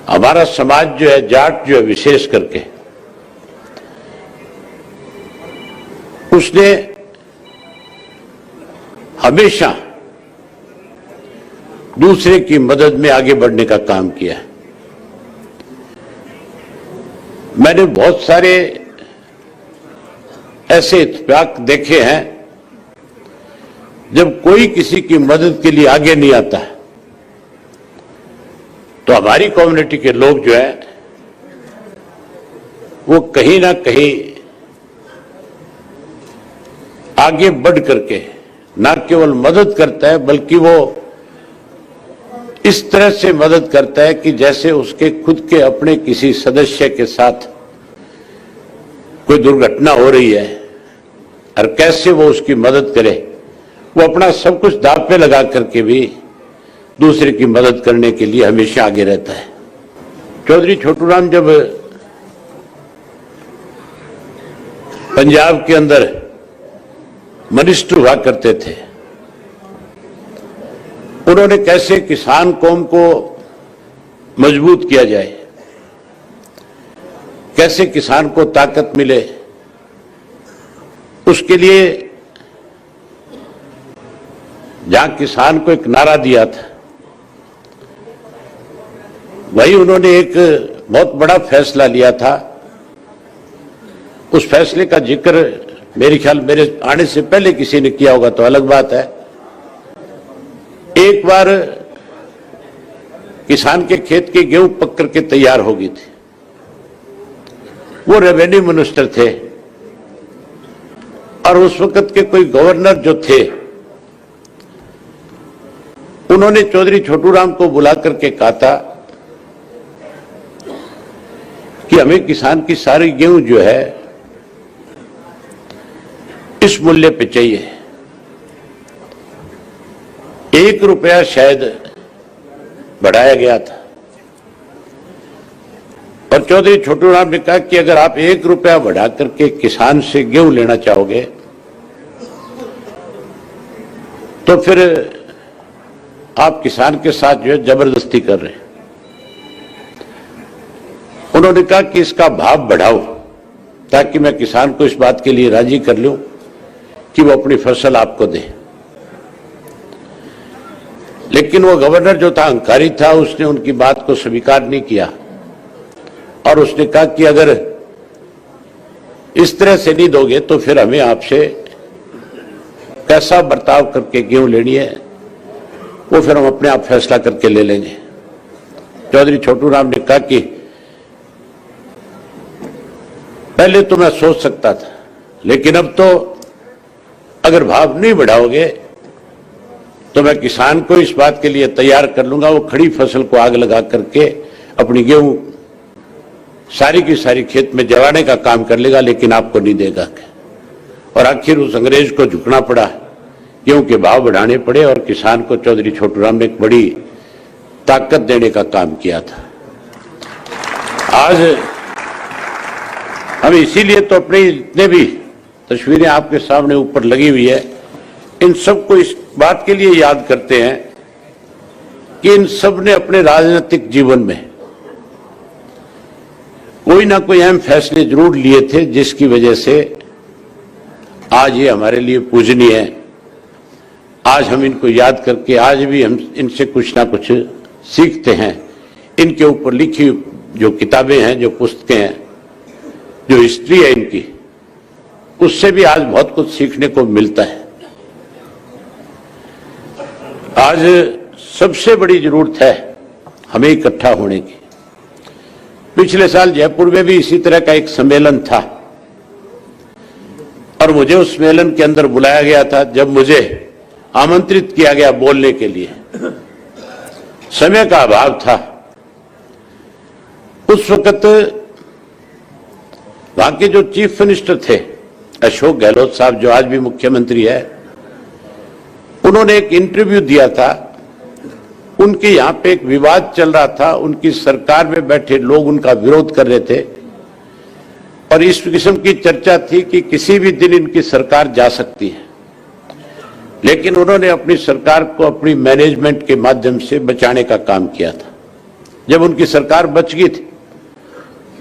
हमारा समाज जो है, जाट जो है विशेष करके, उसने हमेशा दूसरे की मदद में आगे बढ़ने का काम किया है। मैंने बहुत सारे ऐसे इत्तेफाक देखे हैं जब कोई किसी की मदद के लिए आगे नहीं आता है तो हमारी कम्युनिटी के लोग जो है वो कहीं ना कहीं आगे बढ़ करके ना केवल मदद करता है बल्कि वो इस तरह से मदद करता है कि जैसे उसके खुद के अपने किसी सदस्य के साथ कोई दुर्घटना हो रही है और कैसे वो उसकी मदद करे, वो अपना सब कुछ दांव पे लगा करके भी दूसरे की मदद करने के लिए हमेशा आगे रहता है। चौधरी छोटूराम जब पंजाब के अंदर मिनिस्टर हुआ करते थे, उन्होंने कैसे किसान कौम को मजबूत किया जाए, कैसे किसान को ताकत मिले, उसके लिए जहां किसान को एक नारा दिया था, वही उन्होंने एक बहुत बड़ा फैसला लिया था। उस फैसले का जिक्र मेरे ख्याल मेरे आने से पहले किसी ने किया होगा तो अलग बात है। एक बार किसान के खेत की गेहूं पक करके तैयार हो गई थी, वो रेवेन्यू मिनिस्टर थे और उस वक्त के कोई गवर्नर जो थे, उन्होंने चौधरी छोटूराम को बुला करके कहा था कि हमें किसान की सारी गेहूं जो है इस मूल्य पे चाहिए। 1 रुपया शायद बढ़ाया गया था और चौधरी छोटूराम ने कहा कि अगर आप 1 रुपया बढ़ा करके किसान से गेहूं लेना चाहोगे तो फिर आप किसान के साथ जो है जबरदस्ती कर रहे हैं। उन्होंने कहा कि इसका भाव बढ़ाओ ताकि मैं किसान को इस बात के लिए राजी कर लूं कि वो अपनी फसल आपको दे। लेकिन वो गवर्नर जो था अहंकारी था, उसने उनकी बात को स्वीकार नहीं किया और उसने कहा कि अगर इस तरह से नहीं दोगे तो फिर हमें आपसे कैसा बर्ताव करके गेहूं लेनी है वो फिर हम अपने आप फैसला करके ले लेंगे। चौधरी छोटूराम ने कहा कि पहले तो मैं सोच सकता था, लेकिन अब तो अगर भाव नहीं बढ़ाओगे तो मैं किसान को इस बात के लिए तैयार कर लूंगा, वो खड़ी फसल को आग लगा करके अपनी गेहूं सारी की सारी खेत में जलाने का काम कर लेगा, लेकिन आपको नहीं देगा। और आखिर उस अंग्रेज को झुकना पड़ा, गेहूं के भाव बढ़ाने पड़े और किसान को चौधरी छोटूराम ने एक बड़ी ताकत देने का काम किया था। आज हम इसीलिए तो अपनी जितने भी तस्वीरें आपके सामने ऊपर लगी हुई है, इन सबको इस बात के लिए याद करते हैं कि इन सब ने अपने राजनीतिक जीवन में कोई ना कोई अहम फैसले जरूर लिए थे जिसकी वजह से आज ये हमारे लिए पूजनीय है। आज हम इनको याद करके आज भी हम इनसे कुछ ना कुछ सीखते हैं। इनके ऊपर लिखी जो किताबें हैं, जो पुस्तकें हैं, जो हिस्ट्री है इनकी, उससे भी आज बहुत कुछ सीखने को मिलता है। आज सबसे बड़ी जरूरत है हमें इकट्ठा होने की। पिछले साल जयपुर में भी इसी तरह का एक सम्मेलन था और मुझे उस सम्मेलन के अंदर बुलाया गया था। जब मुझे आमंत्रित किया गया बोलने के लिए, समय का अभाव था। उस वक्त वहां के जो चीफ मिनिस्टर थे अशोक गहलोत साहब, जो आज भी मुख्यमंत्री है, उन्होंने एक इंटरव्यू दिया था। उनके यहां पे एक विवाद चल रहा था, उनकी सरकार में बैठे लोग उनका विरोध कर रहे थे और इस किस्म की चर्चा थी कि किसी भी दिन इनकी सरकार जा सकती है। लेकिन उन्होंने अपनी सरकार को अपनी मैनेजमेंट के माध्यम से बचाने का काम किया था। जब उनकी सरकार बच गई थी,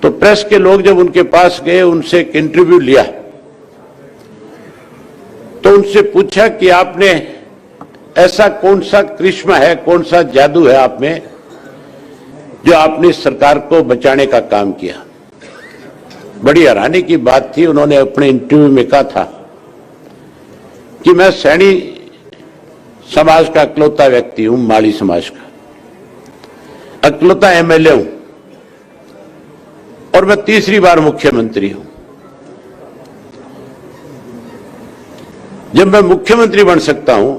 तो प्रेस के लोग जब उनके पास गए, उनसे एक इंटरव्यू लिया, तो उनसे पूछा कि आपने ऐसा कौन सा करिश्मा है, कौन सा जादू है आप में, जो आपने सरकार को बचाने का काम किया। बड़ी हैरानी की बात थी, उन्होंने अपने इंटरव्यू में कहा था कि मैं सैनी समाज का इकलौता व्यक्ति हूं, माली समाज का इकलौता एमएलए हूं, और मैं तीसरी बार मुख्यमंत्री हूं। जब मैं मुख्यमंत्री बन सकता हूं,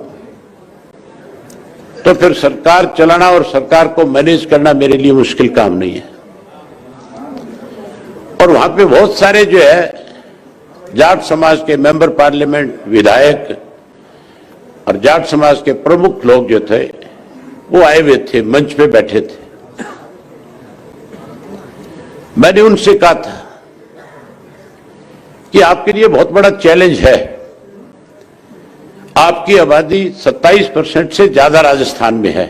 तो फिर सरकार चलाना और सरकार को मैनेज करना मेरे लिए मुश्किल काम नहीं है। और वहां पे बहुत सारे जो है जाट समाज के मेंबर पार्लियामेंट, विधायक और जाट समाज के प्रमुख लोग जो थे, वो आए हुए थे, मंच पे बैठे थे। मैंने उनसे कहा था कि आपके लिए बहुत बड़ा चैलेंज है। आपकी आबादी 27% से ज्यादा राजस्थान में है,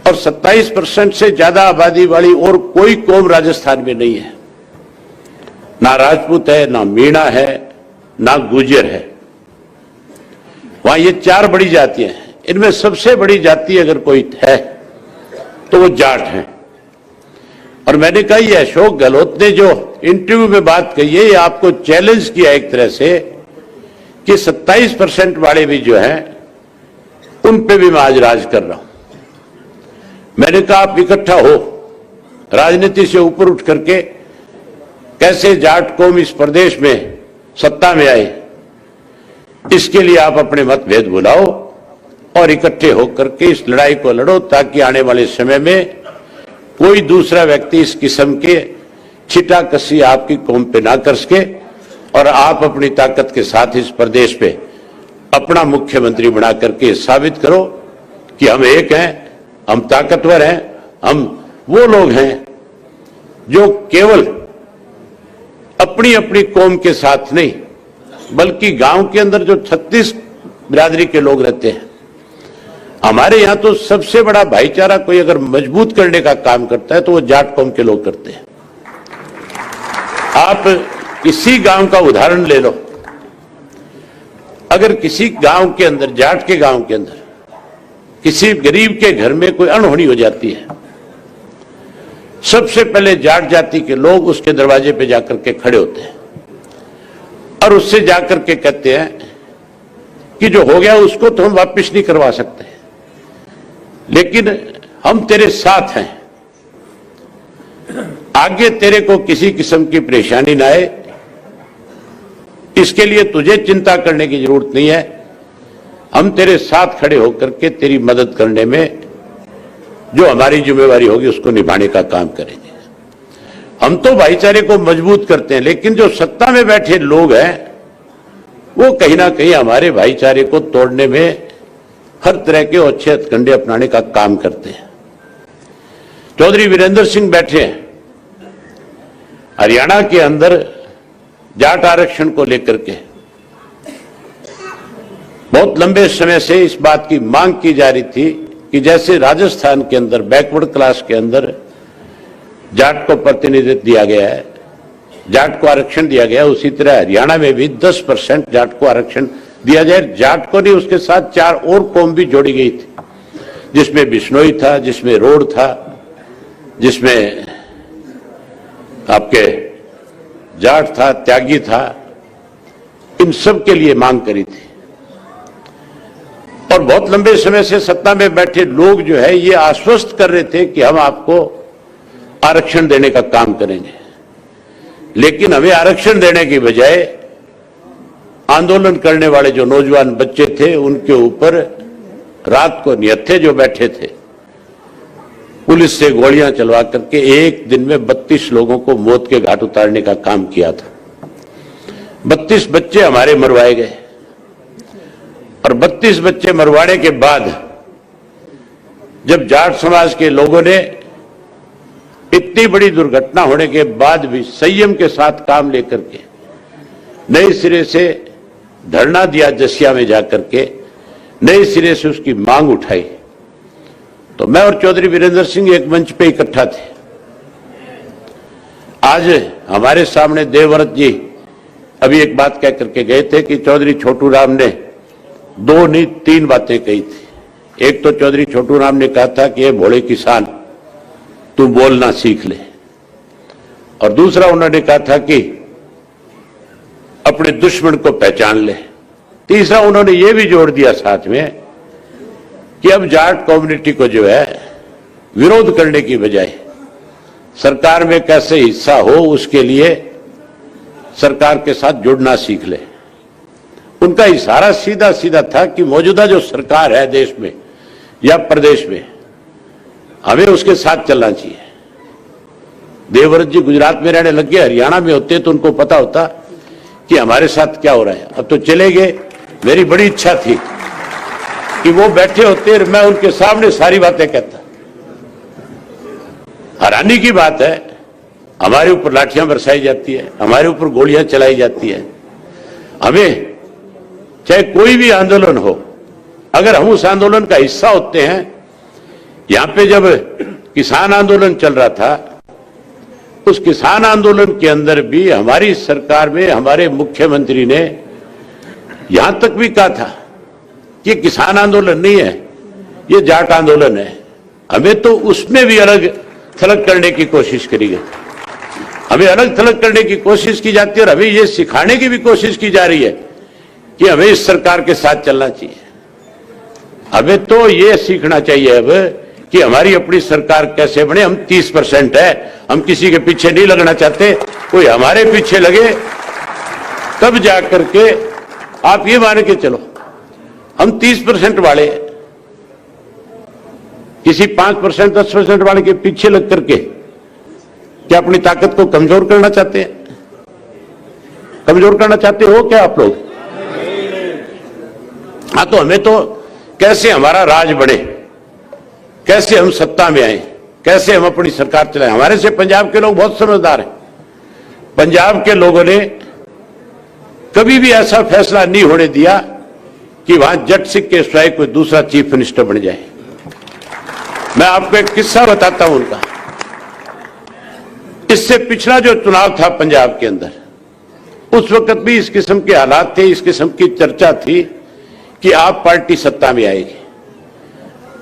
और 27% से ज्यादा आबादी वाली और कोई कौम राजस्थान में नहीं है। ना राजपूत है, ना मीणा है, ना गुर्जर है। वहां ये 4 बड़ी जातियां हैं। इनमें सबसे बड़ी जाति अगर कोई है तो वो जाट है। और मैंने कहा, ये अशोक गहलोत ने जो इंटरव्यू में बात कही है, ये आपको चैलेंज किया एक तरह से कि 27% वाले भी जो हैं, उन पे भी मैं आज राज कर रहा हूं। मैंने कहा, आप इकट्ठा हो, राजनीति से ऊपर उठ करके कैसे जाट कौम इस प्रदेश में सत्ता में आए, इसके लिए आप अपने मतभेद भुलाओ और इकट्ठे होकर के इस लड़ाई को लड़ो, ताकि आने वाले समय में कोई दूसरा व्यक्ति इस किस्म के छिटा कसी आपकी कौम पे ना कर सके, और आप अपनी ताकत के साथ इस प्रदेश पे अपना मुख्यमंत्री बना करके साबित करो कि हम एक हैं, हम ताकतवर हैं, हम वो लोग हैं जो केवल अपनी अपनी कौम के साथ नहीं, बल्कि गांव के अंदर जो 36 बिरादरी के लोग रहते हैं, हमारे यहां तो सबसे बड़ा भाईचारा कोई अगर मजबूत करने का काम करता है तो वो जाट कौम के लोग करते हैं। आप किसी गांव का उदाहरण ले लो, अगर किसी गांव के अंदर, जाट के गांव के अंदर किसी गरीब के घर में कोई अनहोनी हो जाती है, सबसे पहले जाट जाति के लोग उसके दरवाजे पे जाकर के खड़े होते हैं और उससे जाकर के कहते हैं कि जो हो गया उसको तो हम वापस नहीं करवा सकते, लेकिन हम तेरे साथ हैं, आगे तेरे को किसी किस्म की परेशानी ना आए, इसके लिए तुझे चिंता करने की जरूरत नहीं है। हम तेरे साथ खड़े होकर के तेरी मदद करने में जो हमारी जिम्मेवारी होगी उसको निभाने का काम करेंगे। हम तो भाईचारे को मजबूत करते हैं, लेकिन जो सत्ता में बैठे लोग हैं वो कहीं ना कहीं हमारे भाईचारे को तोड़ने में हर तरह के अच्छे हथकंडे अपनाने का काम करते हैं। चौधरी वीरेंद्र सिंह बैठे हैं, हरियाणा के अंदर जाट आरक्षण को लेकर के बहुत लंबे समय से इस बात की मांग की जा रही थी कि जैसे राजस्थान के अंदर बैकवर्ड क्लास के अंदर जाट को प्रतिनिधित्व दिया गया है, जाट को आरक्षण दिया गया, उसी तरह हरियाणा में भी 10% जाट को आरक्षण दिया जाए। जाट को नहीं, उसके साथ 4 और कौम भी जोड़ी गई थी, जिसमें बिश्नोई था, जिसमें रोड था, जिसमें आपके जाट था, त्यागी था। इन सब के लिए मांग करी थी और बहुत लंबे समय से सत्ता में बैठे लोग जो है ये आश्वस्त कर रहे थे कि हम आपको आरक्षण देने का काम करेंगे, लेकिन हमें आरक्षण देने की बजाय आंदोलन करने वाले जो नौजवान बच्चे थे उनके ऊपर रात को निहत्थे जो बैठे थे, पुलिस से गोलियां चलवा करके एक दिन में 32 लोगों को मौत के घाट उतारने का काम किया था। 32 बच्चे हमारे मरवाए गए और 32 बच्चे मरवाने के बाद जब जाट समाज के लोगों ने इतनी बड़ी दुर्घटना होने के बाद भी संयम के साथ काम लेकर के नए सिरे से धरना दिया, जसिया में जाकर के नए सिरे से उसकी मांग उठाई, तो मैं और चौधरी वीरेंद्र सिंह एक मंच पे इकट्ठा थे। आज हमारे सामने देवव्रत जी अभी एक बात कह करके गए थे कि चौधरी छोटू राम ने 2 नहीं 3 बातें कही थी। एक तो चौधरी छोटू राम ने कहा था कि ये भोले किसान तू बोलना सीख ले, और दूसरा उन्होंने कहा था कि अपने दुश्मन को पहचान ले। तीसरा उन्होंने ये भी जोड़ दिया साथ में कि अब जाट कम्युनिटी को जो है विरोध करने की बजाय सरकार में कैसे हिस्सा हो उसके लिए सरकार के साथ जुड़ना सीख ले। उनका इशारा सीधा सीधा था कि मौजूदा जो सरकार है देश में या प्रदेश में, हमें उसके साथ चलना चाहिए। देवव्रत जी गुजरात में रहने लग गए, हरियाणा में होते तो उनको पता होता कि हमारे साथ क्या हो रहा है। अब तो चले गए। मेरी बड़ी इच्छा थी कि वो बैठे होते, मैं उनके सामने सारी बातें कहता। हैरानी की बात है, हमारे ऊपर लाठियां बरसाई जाती है, हमारे ऊपर गोलियां चलाई जाती है। हमें चाहे कोई भी आंदोलन हो, अगर हम उस आंदोलन का हिस्सा होते हैं, यहां पे जब किसान आंदोलन चल रहा था, उस किसान आंदोलन के अंदर भी हमारी सरकार में हमारे मुख्यमंत्री ने यहां तक भी कहा था कि किसान आंदोलन नहीं है, ये जाट आंदोलन है। हमें तो उसमें भी अलग थलग करने की कोशिश करी गई, हमें अलग थलग करने की कोशिश की जाती है, और हमें ये सिखाने की भी कोशिश की जा रही है कि हमें इस सरकार के साथ चलना चाहिए। हमें तो ये सीखना चाहिए अब कि हमारी अपनी सरकार कैसे बने। हम 30% है, हम किसी के पीछे नहीं लगना चाहते। कोई हमारे पीछे लगे तब जाकर के आप ये मान के चलो हम 30% वाले, किसी 5% 10% वाले के पीछे लग करके क्या अपनी ताकत को कमजोर करना चाहते हैं? कमजोर करना चाहते हो क्या आप लोग? हाँ, तो हमें तो कैसे हमारा राज बढ़े, कैसे हम सत्ता में आए, कैसे हम अपनी सरकार चलाएं। हमारे से पंजाब के लोग बहुत समझदार हैं। पंजाब के लोगों ने कभी भी ऐसा फैसला नहीं होने दिया कि वहां जट सिख के स्वयं कोई दूसरा चीफ मिनिस्टर बन जाए। मैं आपको एक किस्सा बताता हूं उनका। इससे पिछला जो चुनाव था पंजाब के अंदर, उस वक्त भी इस किस्म के हालात थे, इस किस्म की चर्चा थी कि आप पार्टी सत्ता में आएगी,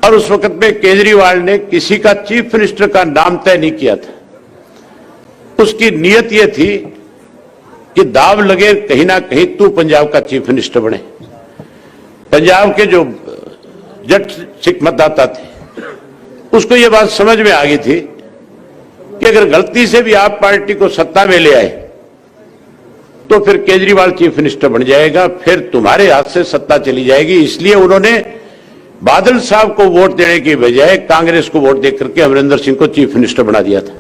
और उस वक्त में केजरीवाल ने किसी का चीफ मिनिस्टर का नाम तय नहीं किया था। उसकी नीयत यह थी कि दाव लगे कहीं ना कहीं तू पंजाब का चीफ मिनिस्टर बने। पंजाब के जो जट सिख मतदाता थे उसको यह बात समझ में आ गई थी कि अगर गलती से भी आप पार्टी को सत्ता में ले आए तो फिर केजरीवाल चीफ मिनिस्टर बन जाएगा, फिर तुम्हारे हाथ से सत्ता चली जाएगी। इसलिए उन्होंने बादल साहब को वोट देने की बजाय कांग्रेस को वोट देकर के अमरिंदर सिंह को चीफ मिनिस्टर बना दिया था।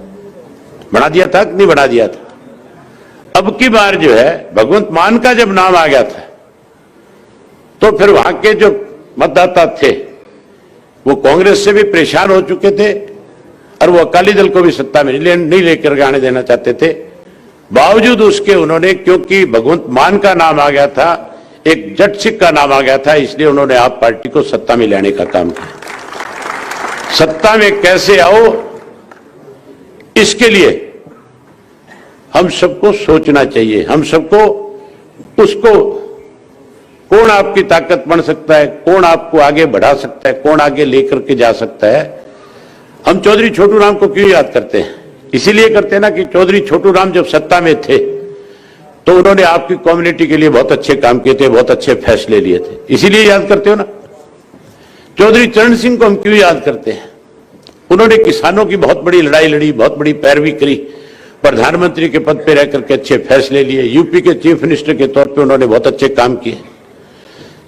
बना दिया था कि नहीं बना दिया था? अब की बार जो है भगवंत मान का जब नाम आ गया था तो फिर वहां के जो मतदाता थे वो कांग्रेस से भी परेशान हो चुके थे, और वो अकाली दल को भी सत्ता में नहीं लेकर आने देना चाहते थे। बावजूद उसके उन्होंने, क्योंकि भगवंत मान का नाम आ गया था, एक जट सिख का नाम आ गया था, इसलिए उन्होंने आप पार्टी को सत्ता में लाने का काम किया। सत्ता में कैसे आओ, इसके लिए हम सबको सोचना चाहिए। हम सबको उसको, कौन आपकी ताकत बन सकता है, कौन आपको आगे बढ़ा सकता है, कौन आगे लेकर के जा सकता है। हम चौधरी छोटू राम को क्यों याद करते हैं? इसीलिए करते हैं ना कि चौधरी छोटू राम जब सत्ता में थे तो उन्होंने आपकी कम्युनिटी के लिए बहुत अच्छे काम किए थे, बहुत अच्छे फैसले लिए थे, इसीलिए याद करते हो ना। चौधरी चरण सिंह को हम क्यों याद करते हैं? उन्होंने किसानों की बहुत बड़ी लड़ाई लड़ी, बहुत बड़ी पैरवी करी, प्रधानमंत्री के पद पर रह करके अच्छे फैसले लिए, यूपी के चीफ मिनिस्टर के तौर पर उन्होंने बहुत अच्छे काम किए।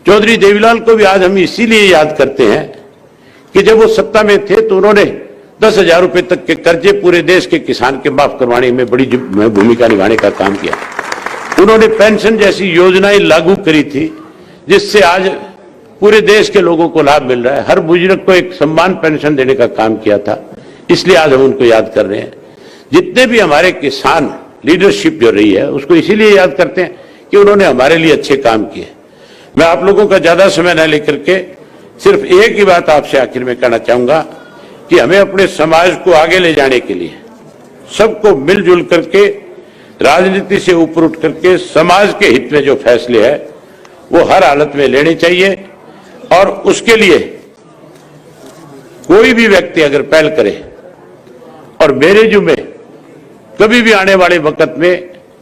चौधरी देवीलाल को भी आज हम इसीलिए याद करते हैं कि जब वो सत्ता में थे तो उन्होंने 10,000 रुपए तक के कर्जे पूरे देश के किसान के माफ करवाने में बड़ी भूमिका निभाने का काम किया। उन्होंने पेंशन जैसी योजनाएं लागू करी थी जिससे आज पूरे देश के लोगों को लाभ मिल रहा है। हर बुजुर्ग को एक सम्मान पेंशन देने का काम किया था, इसलिए आज हम उनको याद कर रहे हैं। जितने भी हमारे किसान लीडरशिप जो रही है उसको इसीलिए याद करते हैं कि उन्होंने हमारे लिए अच्छे काम किए। मैं आप लोगों का ज्यादा समय न लेकर के सिर्फ एक ही बात आपसे आखिर में कहना चाहूंगा कि हमें अपने समाज को आगे ले जाने के लिए सबको मिलजुल करके राजनीति से ऊपर उठ करके समाज के हित में जो फैसले हैं वो हर हालत में लेने चाहिए। और उसके लिए कोई भी व्यक्ति अगर पहल करे और मेरे जुम्मे कभी भी आने वाले वक्त में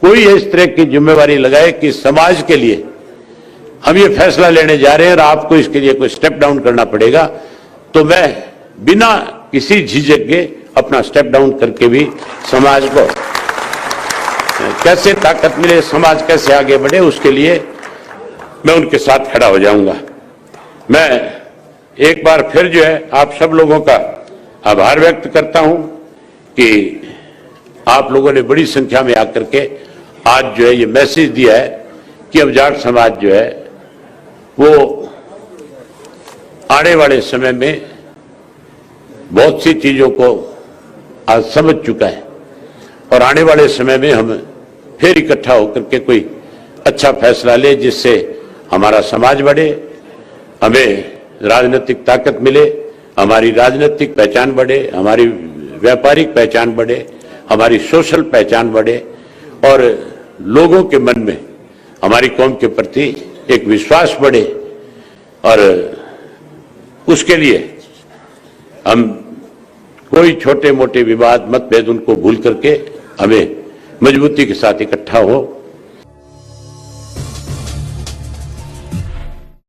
कोई इस तरह की जिम्मेवारी लगाए कि समाज के लिए हम ये फैसला लेने जा रहे हैं और आपको इसके लिए कोई स्टेप डाउन करना पड़ेगा, तो मैं बिना किसी झिझक के अपना स्टेप डाउन करके भी समाज को कैसे ताकत मिले, समाज कैसे आगे बढ़े, उसके लिए मैं उनके साथ खड़ा हो जाऊंगा। मैं एक बार फिर जो है आप सब लोगों का आभार व्यक्त करता हूं कि आप लोगों ने बड़ी संख्या में आकर के आज जो है ये मैसेज दिया है कि अब जाट समाज जो है वो आने वाले समय में बहुत सी चीजों को आज समझ चुका है और आने वाले समय में हम फिर इकट्ठा होकर के कोई अच्छा फैसला ले जिससे हमारा समाज बढ़े, हमें राजनीतिक ताकत मिले, हमारी राजनीतिक पहचान बढ़े, हमारी व्यापारिक पहचान बढ़े, हमारी सोशल पहचान बढ़े और लोगों के मन में हमारी कौम के प्रति एक विश्वास बढ़े। और उसके लिए हम कोई छोटे मोटे विवाद मतभेद उनको भूल करके हमें मजबूती के साथ इकट्ठा हो